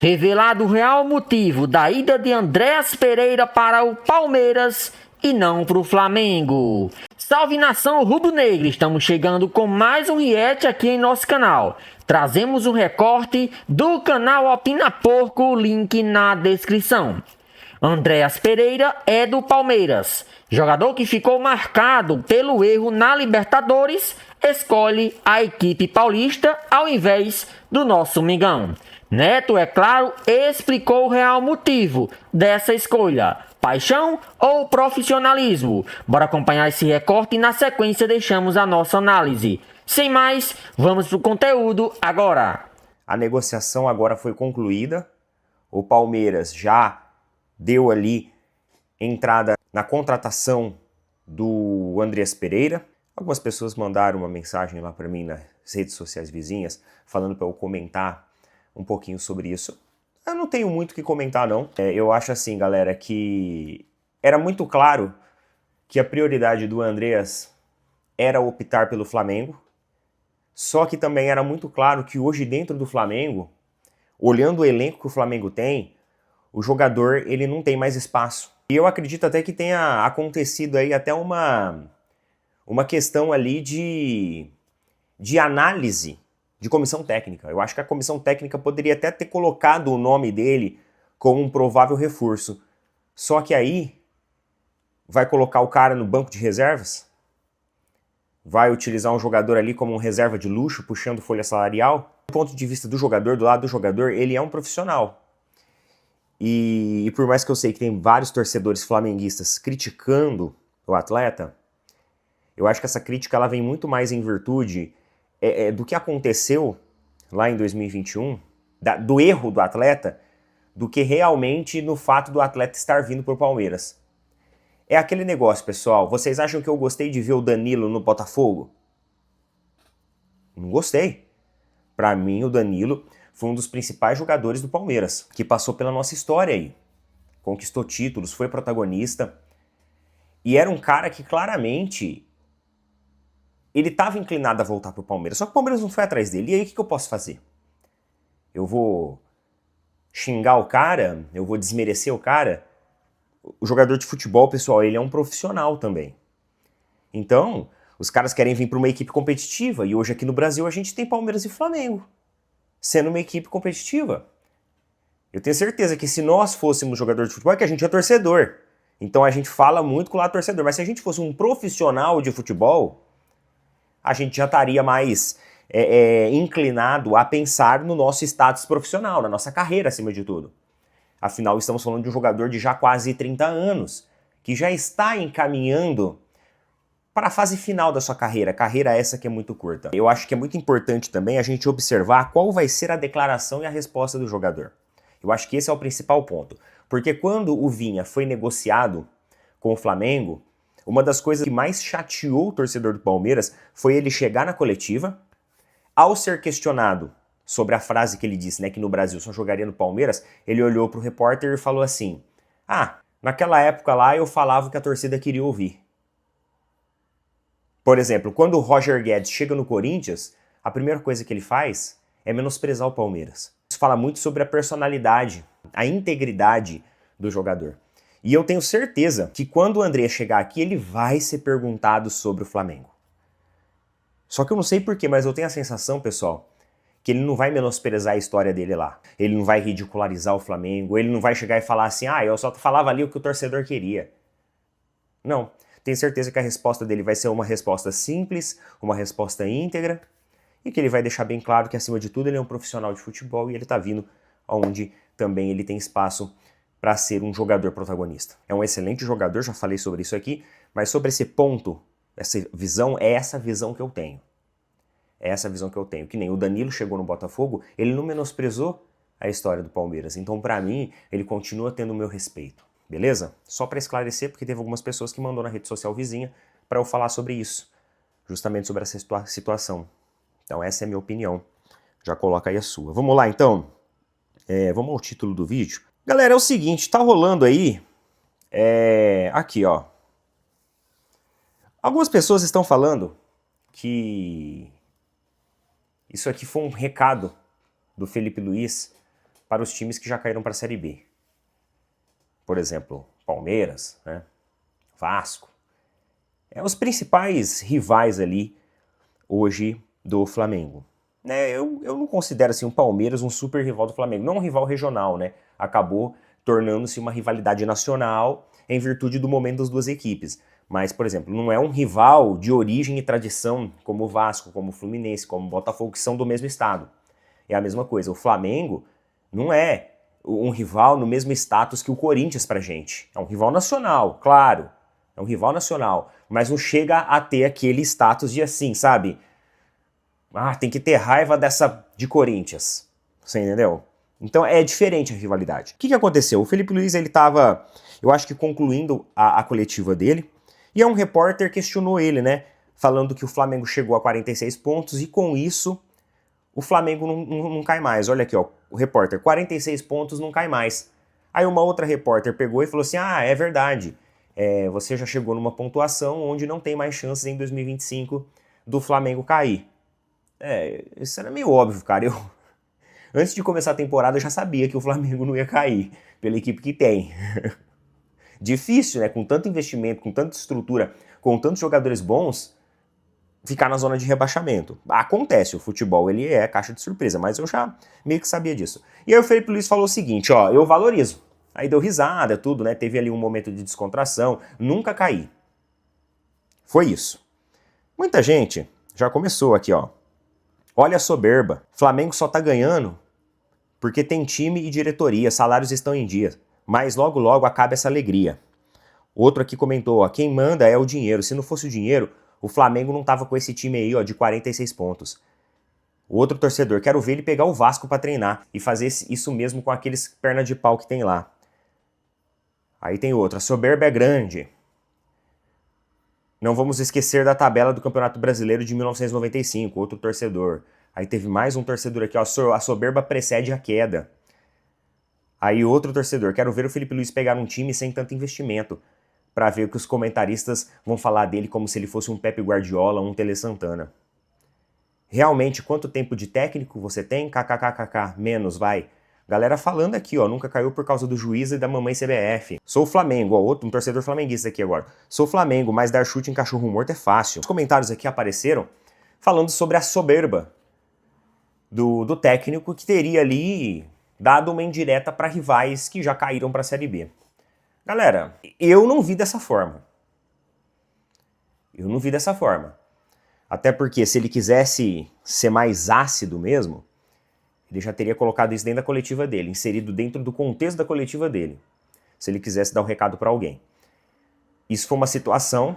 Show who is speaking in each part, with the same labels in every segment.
Speaker 1: Revelado o real motivo da ida de Andréas Pereira para o Palmeiras e não para o Flamengo. Salve nação rubro-negra, estamos chegando com mais um react aqui em nosso canal. Trazemos um recorte do canal Opina Porco, link na descrição. Andréas Pereira é do Palmeiras. Jogador que ficou marcado pelo erro na Libertadores, escolhe a equipe paulista ao invés do nosso Mengão. Neto, é claro, explicou o real motivo dessa escolha: paixão ou profissionalismo? Bora acompanhar esse recorte e na sequência deixamos a nossa análise. Sem mais, vamos pro conteúdo agora.
Speaker 2: A negociação agora foi concluída, o Palmeiras já deu ali entrada na contratação do Andréas Pereira. Algumas pessoas mandaram uma mensagem lá para mim nas redes sociais vizinhas, falando para eu comentar um pouquinho sobre isso. Eu não tenho muito o que comentar, não. Eu acho assim, galera, que era muito claro que a prioridade do Andréas era optar pelo Flamengo, só que também era muito claro que hoje dentro do Flamengo, olhando o elenco que o Flamengo tem, o jogador ele não tem mais espaço. E eu acredito até que tenha acontecido aí até uma questão ali de análise de comissão técnica. Eu acho que a comissão técnica poderia até ter colocado o nome dele como um provável reforço. Só que aí vai colocar o cara no banco de reservas? Vai utilizar um jogador ali como um reserva de luxo, puxando folha salarial? Do ponto de vista do jogador, do lado do jogador, ele é um profissional. E por mais que eu sei que tem vários torcedores flamenguistas criticando o atleta, eu acho que essa crítica ela vem muito mais em virtude do que aconteceu lá em 2021, do erro do atleta, do que realmente no fato do atleta estar vindo para o Palmeiras. É aquele negócio, pessoal. Vocês acham que eu gostei de ver o Danilo no Botafogo? Não gostei. Para mim, o Danilo foi um dos principais jogadores do Palmeiras, que passou pela nossa história aí. Conquistou títulos, foi protagonista. E era um cara que claramente ele estava inclinado a voltar para o Palmeiras. Só que o Palmeiras não foi atrás dele. E aí o que eu posso fazer? Eu vou xingar o cara? Eu vou desmerecer o cara? O jogador de futebol, pessoal, ele é um profissional também. Então, os caras querem vir para uma equipe competitiva. E hoje aqui no Brasil a gente tem Palmeiras e Flamengo sendo uma equipe competitiva. Eu tenho certeza que se nós fôssemos jogador de futebol, é que a gente é torcedor. Então a gente fala muito com o lado torcedor. Mas se a gente fosse um profissional de futebol, a gente já estaria mais inclinado a pensar no nosso status profissional, na nossa carreira acima de tudo. Afinal, estamos falando de um jogador de já quase 30 anos, que já está encaminhando para a fase final da sua carreira essa que é muito curta. Eu acho que é muito importante também a gente observar qual vai ser a declaração e a resposta do jogador. Eu acho que esse é o principal ponto. Porque quando o Vinha foi negociado com o Flamengo, uma das coisas que mais chateou o torcedor do Palmeiras foi ele chegar na coletiva, ao ser questionado sobre a frase que ele disse, né, que no Brasil só jogaria no Palmeiras, ele olhou para o repórter e falou assim: "Ah, naquela época lá eu falava o que a torcida queria ouvir." Por exemplo, quando o Roger Guedes chega no Corinthians, a primeira coisa que ele faz é menosprezar o Palmeiras. Isso fala muito sobre a personalidade, a integridade do jogador. E eu tenho certeza que quando o André chegar aqui, ele vai ser perguntado sobre o Flamengo. Só que eu não sei porquê, mas eu tenho a sensação, pessoal, que ele não vai menosprezar a história dele lá. Ele não vai ridicularizar o Flamengo, ele não vai chegar e falar assim: "Ah, eu só falava ali o que o torcedor queria." Não. Tenho certeza que a resposta dele vai ser uma resposta simples, uma resposta íntegra, e que ele vai deixar bem claro que, acima de tudo, ele é um profissional de futebol e ele está vindo onde também ele tem espaço para ser um jogador protagonista. É um excelente jogador, já falei sobre isso aqui, mas sobre esse ponto, essa visão, é essa visão que eu tenho. É essa visão que eu tenho. Que nem o Danilo chegou no Botafogo, ele não menosprezou a história do Palmeiras. Então, para mim, ele continua tendo o meu respeito. Beleza? Só para esclarecer, porque teve algumas pessoas que mandou na rede social vizinha para eu falar sobre isso. Justamente sobre essa situação. Então essa é a minha opinião. Já coloca aí a sua. Vamos lá então? Vamos ao título do vídeo. Galera, é o seguinte, tá rolando aí... aqui, ó. Algumas pessoas estão falando que isso aqui foi um recado do Felipe Luiz para os times que já caíram para a Série B. Por exemplo, Palmeiras, né? Vasco. Os principais rivais ali hoje do Flamengo. Eu não considero assim, o Palmeiras um super rival do Flamengo. Não um rival regional, né? Acabou tornando-se uma rivalidade nacional em virtude do momento das duas equipes. Mas, por exemplo, não é um rival de origem e tradição como o Vasco, como o Fluminense, como o Botafogo, que são do mesmo estado. É a mesma coisa. O Flamengo não é um rival no mesmo status que o Corinthians pra gente. É um rival nacional, claro. É um rival nacional. Mas não chega a ter aquele status de assim, sabe? Tem que ter raiva de Corinthians. Você entendeu? Então é diferente a rivalidade. O que aconteceu? O Felipe Luiz, ele tava, eu acho que concluindo a coletiva dele, e um repórter questionou ele, né? Falando que o Flamengo chegou a 46 pontos e com isso o Flamengo não cai mais. Olha aqui, ó, o repórter, 46 pontos não cai mais. Aí uma outra repórter pegou e falou assim, é verdade, você já chegou numa pontuação onde não tem mais chances em 2025 do Flamengo cair. Isso era meio óbvio, cara. Antes de começar a temporada eu já sabia que o Flamengo não ia cair, pela equipe que tem. Difícil, né? Com tanto investimento, com tanta estrutura, com tantos jogadores bons, ficar na zona de rebaixamento. Acontece, o futebol ele é caixa de surpresa, mas eu já meio que sabia disso. E aí o Felipe Luiz falou o seguinte, eu valorizo. Aí deu risada, tudo, né? Teve ali um momento de descontração, nunca caí. Foi isso. Muita gente já começou aqui, ó. Olha a soberba. Flamengo só tá ganhando porque tem time e diretoria, salários estão em dia. Mas logo logo acaba essa alegria. Outro aqui comentou, quem manda é o dinheiro. Se não fosse o dinheiro, o Flamengo não tava com esse time aí, de 46 pontos. O outro torcedor, quero ver ele pegar o Vasco pra treinar e fazer isso mesmo com aqueles perna de pau que tem lá. Aí tem outro, a soberba é grande. Não vamos esquecer da tabela do Campeonato Brasileiro de 1995, outro torcedor. Aí teve mais um torcedor aqui, a soberba precede a queda. Aí outro torcedor, quero ver o Felipe Luiz pegar um time sem tanto investimento, pra ver o que os comentaristas vão falar dele como se ele fosse um Pepe Guardiola, um Tele Santana. Realmente, quanto tempo de técnico você tem? KKKKK, menos, vai. Galera falando aqui, nunca caiu por causa do juiz e da mamãe CBF. Sou Flamengo, outro, um torcedor flamenguista aqui agora. Sou Flamengo, mas dar chute em cachorro morto é fácil. Os comentários aqui apareceram falando sobre a soberba do técnico que teria ali dado uma indireta para rivais que já caíram para a Série B. Galera, eu não vi dessa forma. Eu não vi dessa forma. Até porque se ele quisesse ser mais ácido mesmo, ele já teria colocado isso dentro da coletiva dele, inserido dentro do contexto da coletiva dele, se ele quisesse dar um recado para alguém. Isso foi uma situação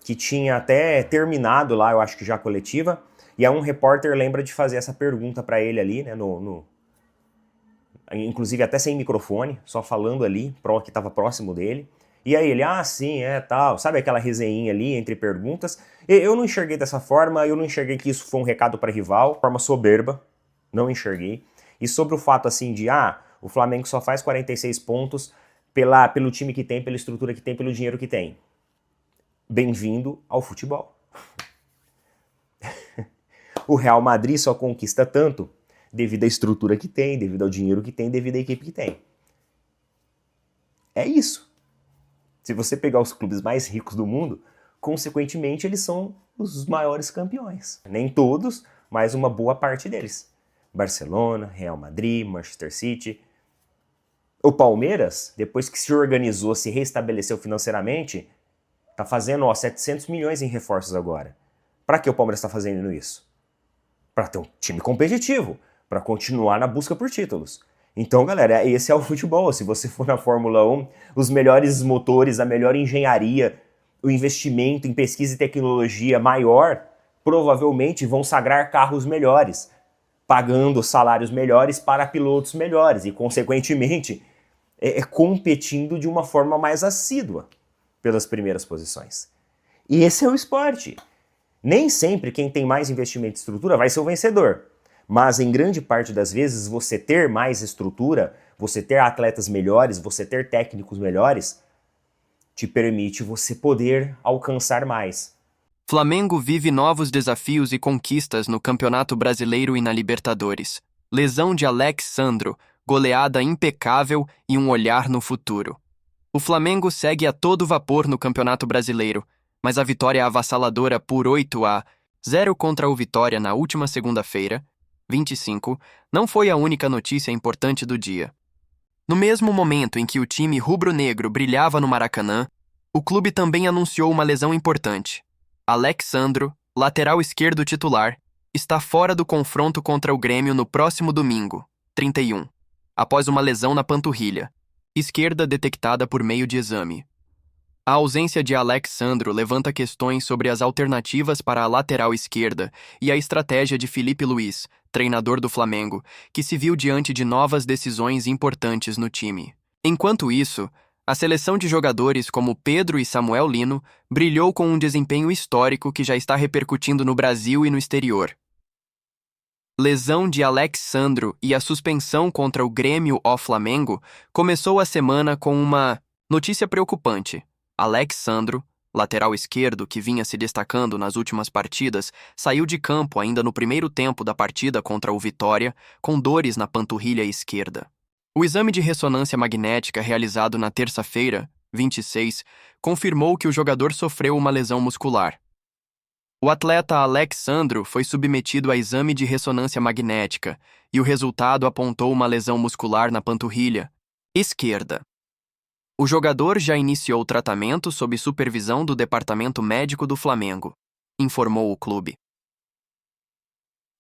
Speaker 2: que tinha até terminado lá, eu acho que já a coletiva, e aí um repórter lembra de fazer essa pergunta para ele ali, né, inclusive até sem microfone, só falando ali, que estava próximo dele. E aí ele, sim, tal, sabe aquela resenhinha ali entre perguntas? Eu não enxerguei dessa forma, eu não enxerguei que isso foi um recado para rival, forma soberba, não enxerguei. E sobre o fato assim de, o Flamengo só faz 46 pontos pelo time que tem, pela estrutura que tem, pelo dinheiro que tem. Bem-vindo ao futebol. O Real Madrid só conquista tanto devido à estrutura que tem, devido ao dinheiro que tem, devido à equipe que tem. É isso. Se você pegar os clubes mais ricos do mundo, consequentemente eles são os maiores campeões. Nem todos, mas uma boa parte deles. Barcelona, Real Madrid, Manchester City. O Palmeiras, depois que se organizou, se restabeleceu financeiramente, tá fazendo 700 milhões em reforços agora. Para que o Palmeiras está fazendo isso? Para ter um time competitivo, para continuar na busca por títulos. Então, galera, esse é o futebol. Se você for na Fórmula 1, os melhores motores, a melhor engenharia, o investimento em pesquisa e tecnologia maior, provavelmente vão sagrar carros melhores, pagando salários melhores para pilotos melhores e, consequentemente, competindo de uma forma mais assídua pelas primeiras posições. E esse é o esporte. Nem sempre quem tem mais investimento e estrutura vai ser o vencedor. Mas em grande parte das vezes você ter mais estrutura, você ter atletas melhores, você ter técnicos melhores, te permite você poder alcançar mais.
Speaker 3: Flamengo vive novos desafios e conquistas no Campeonato Brasileiro e na Libertadores. Lesão de Alex Sandro, goleada impecável e um olhar no futuro. O Flamengo segue a todo vapor no Campeonato Brasileiro, mas a vitória avassaladora por 8-0 contra o Vitória na última segunda-feira, 25, não foi a única notícia importante do dia. No mesmo momento em que o time rubro-negro brilhava no Maracanã, o clube também anunciou uma lesão importante. Alex Sandro, lateral esquerdo titular, está fora do confronto contra o Grêmio no próximo domingo, 31, após uma lesão na panturrilha esquerda detectada por meio de exame. A ausência de Alex Sandro levanta questões sobre as alternativas para a lateral esquerda e a estratégia de Filipe Luís, treinador do Flamengo, que se viu diante de novas decisões importantes no time. Enquanto isso, a seleção de jogadores como Pedro e Samuel Lino brilhou com um desempenho histórico que já está repercutindo no Brasil e no exterior. Lesão de Alex Sandro e a suspensão contra o Grêmio ao Flamengo começou a semana com uma notícia preocupante. Alex Sandro, lateral esquerdo que vinha se destacando nas últimas partidas, saiu de campo ainda no primeiro tempo da partida contra o Vitória, com dores na panturrilha esquerda. O exame de ressonância magnética realizado na terça-feira, 26, confirmou que o jogador sofreu uma lesão muscular. O atleta Alex Sandro foi submetido a exame de ressonância magnética e o resultado apontou uma lesão muscular na panturrilha esquerda. O jogador já iniciou o tratamento sob supervisão do Departamento Médico do Flamengo, informou o clube.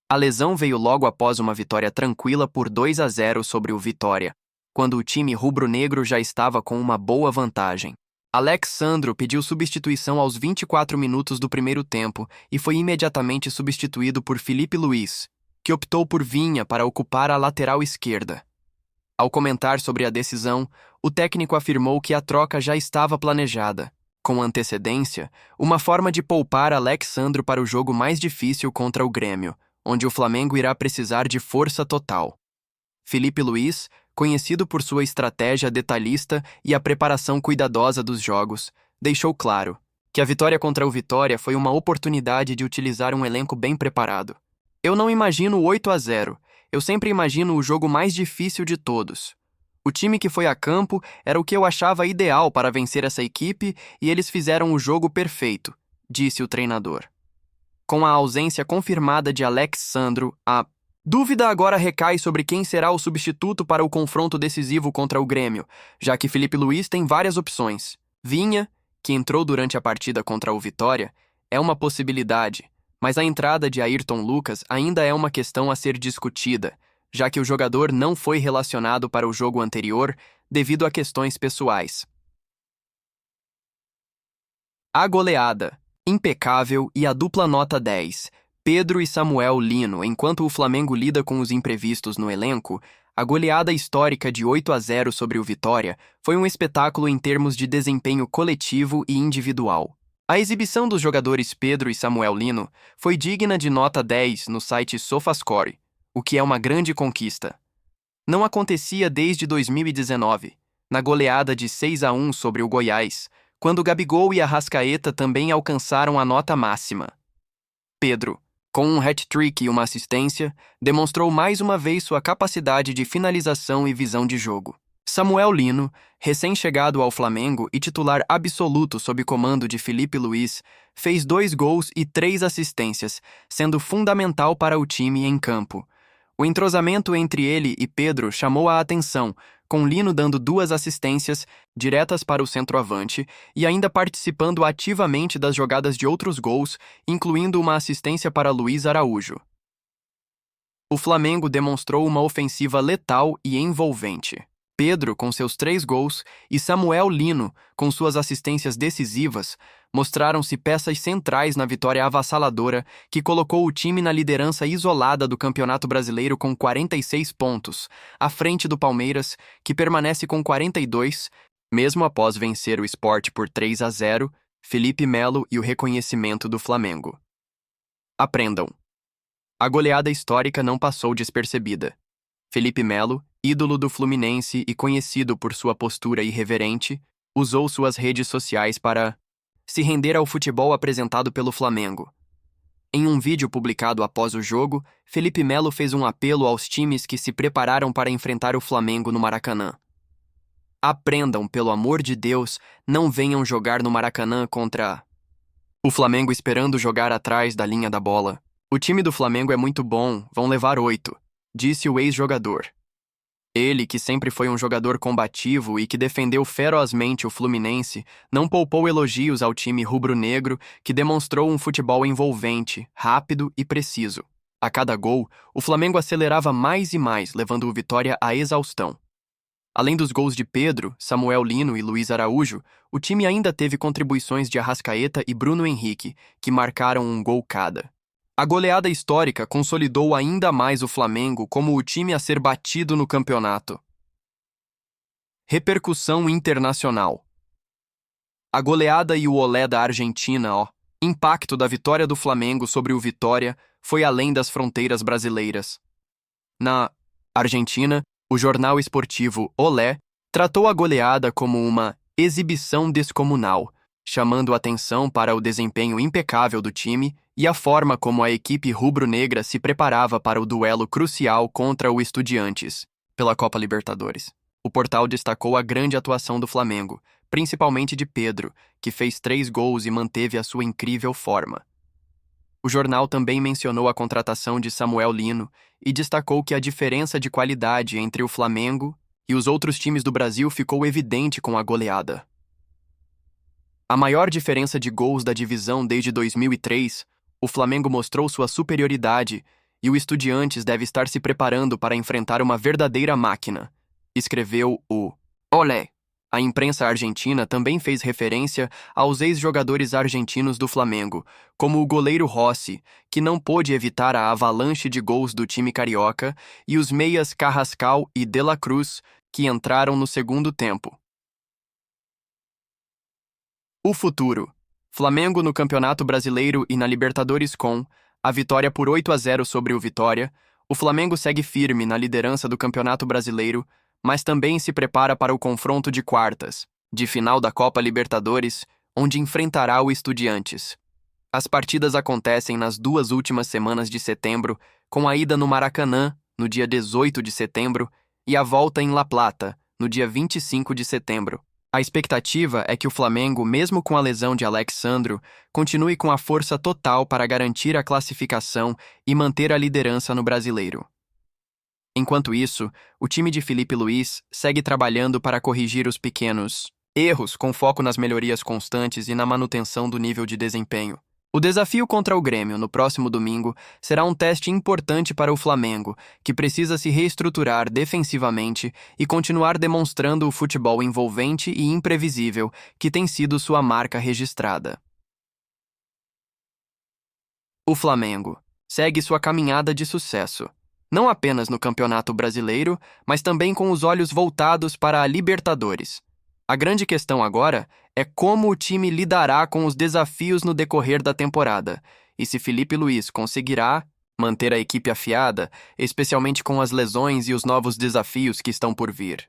Speaker 3: A lesão veio logo após uma vitória tranquila por 2-0 sobre o Vitória, quando o time rubro-negro já estava com uma boa vantagem. Alex Sandro pediu substituição aos 24 minutos do primeiro tempo e foi imediatamente substituído por Filipe Luís, que optou por Vinha para ocupar a lateral esquerda. Ao comentar sobre a decisão, o técnico afirmou que a troca já estava planejada, com antecedência, uma forma de poupar Alex Sandro para o jogo mais difícil contra o Grêmio, onde o Flamengo irá precisar de força total. Filipe Luís, conhecido por sua estratégia detalhista e a preparação cuidadosa dos jogos, deixou claro que a vitória contra o Vitória foi uma oportunidade de utilizar um elenco bem preparado. Eu não imagino 8-0, eu sempre imagino o jogo mais difícil de todos. O time que foi a campo era o que eu achava ideal para vencer essa equipe e eles fizeram o jogo perfeito, disse o treinador. Com a ausência confirmada de Alex Sandro, a dúvida agora recai sobre quem será o substituto para o confronto decisivo contra o Grêmio, já que Filipe Luís tem várias opções. Vinha, que entrou durante a partida contra o Vitória, é uma possibilidade, mas a entrada de Ayrton Lucas ainda é uma questão a ser discutida, já que o jogador não foi relacionado para o jogo anterior devido a questões pessoais. A goleada, impecável e a dupla nota 10. Pedro e Samuel Lino. Enquanto o Flamengo lida com os imprevistos no elenco, a goleada histórica de 8-0 sobre o Vitória foi um espetáculo em termos de desempenho coletivo e individual. A exibição dos jogadores Pedro e Samuel Lino foi digna de nota 10 no site SofaScore, o que é uma grande conquista. Não acontecia desde 2019, na goleada de 6-1 sobre o Goiás, quando Gabigol e Arrascaeta também alcançaram a nota máxima. Pedro, com um hat-trick e uma assistência, demonstrou mais uma vez sua capacidade de finalização e visão de jogo. Samuel Lino, recém-chegado ao Flamengo e titular absoluto sob comando de Filipe Luís, fez 2 gols e 3 assistências, sendo fundamental para o time em campo. O entrosamento entre ele e Pedro chamou a atenção, com Lino dando 2 assistências diretas para o centroavante e ainda participando ativamente das jogadas de outros gols, incluindo uma assistência para Luís Araújo. O Flamengo demonstrou uma ofensiva letal e envolvente. Pedro, com seus 3 gols, e Samuel Lino, com suas assistências decisivas, mostraram-se peças centrais na vitória avassaladora que colocou o time na liderança isolada do Campeonato Brasileiro com 46 pontos, à frente do Palmeiras, que permanece com 42, mesmo após vencer o Sport por 3-0, Felipe Melo e o reconhecimento do Flamengo. Aprendam. A goleada histórica não passou despercebida. Felipe Melo, ídolo do Fluminense e conhecido por sua postura irreverente, usou suas redes sociais para se render ao futebol apresentado pelo Flamengo. Em um vídeo publicado após o jogo, Felipe Melo fez um apelo aos times que se prepararam para enfrentar o Flamengo no Maracanã. Aprendam, pelo amor de Deus, não venham jogar no Maracanã contra o Flamengo esperando jogar atrás da linha da bola. O time do Flamengo é muito bom, vão levar 8, disse o ex-jogador. Ele, que sempre foi um jogador combativo e que defendeu ferozmente o Fluminense, não poupou elogios ao time rubro-negro, que demonstrou um futebol envolvente, rápido e preciso. A cada gol, o Flamengo acelerava mais e mais, levando o Vitória à exaustão. Além dos gols de Pedro, Samuel Lino e Luiz Araújo, o time ainda teve contribuições de Arrascaeta e Bruno Henrique, que marcaram um gol cada. A goleada histórica consolidou ainda mais o Flamengo como o time a ser batido no campeonato. Repercussão internacional. A goleada e o olé da Argentina, impacto da vitória do Flamengo sobre o Vitória foi além das fronteiras brasileiras. Na Argentina, o jornal esportivo Olé tratou a goleada como uma exibição descomunal, chamando atenção para o desempenho impecável do time e a forma como a equipe rubro-negra se preparava para o duelo crucial contra o Estudiantes, pela Copa Libertadores. O portal destacou a grande atuação do Flamengo, principalmente de Pedro, que fez 3 gols e manteve a sua incrível forma. O jornal também mencionou a contratação de Samuel Lino e destacou que a diferença de qualidade entre o Flamengo e os outros times do Brasil ficou evidente com a goleada. A maior diferença de gols da divisão desde 2003, o Flamengo mostrou sua superioridade e o Estudiantes deve estar se preparando para enfrentar uma verdadeira máquina, escreveu o Olé. A imprensa argentina também fez referência aos ex-jogadores argentinos do Flamengo, como o goleiro Rossi, que não pôde evitar a avalanche de gols do time carioca, e os meias Carrascal e De La Cruz, que entraram no segundo tempo. O futuro. Flamengo no Campeonato Brasileiro e na Libertadores com a vitória por 8-0 sobre o Vitória. O Flamengo segue firme na liderança do Campeonato Brasileiro, mas também se prepara para o confronto de quartas, de final da Copa Libertadores, onde enfrentará o Estudiantes. As partidas acontecem nas 2 últimas semanas de setembro, com a ida no Maracanã, no dia 18 de setembro, e a volta em La Plata, no dia 25 de setembro. A expectativa é que o Flamengo, mesmo com a lesão de Alex Sandro, continue com a força total para garantir a classificação e manter a liderança no Brasileiro. Enquanto isso, o time de Felipe Luiz segue trabalhando para corrigir os pequenos erros com foco nas melhorias constantes e na manutenção do nível de desempenho. O desafio contra o Grêmio no próximo domingo será um teste importante para o Flamengo, que precisa se reestruturar defensivamente e continuar demonstrando o futebol envolvente e imprevisível que tem sido sua marca registrada. O Flamengo segue sua caminhada de sucesso, não apenas no Campeonato Brasileiro, mas também com os olhos voltados para a Libertadores. A grande questão agora é como o time lidará com os desafios no decorrer da temporada e se Felipe Luiz conseguirá manter a equipe afiada, especialmente com as lesões e os novos desafios que estão por vir.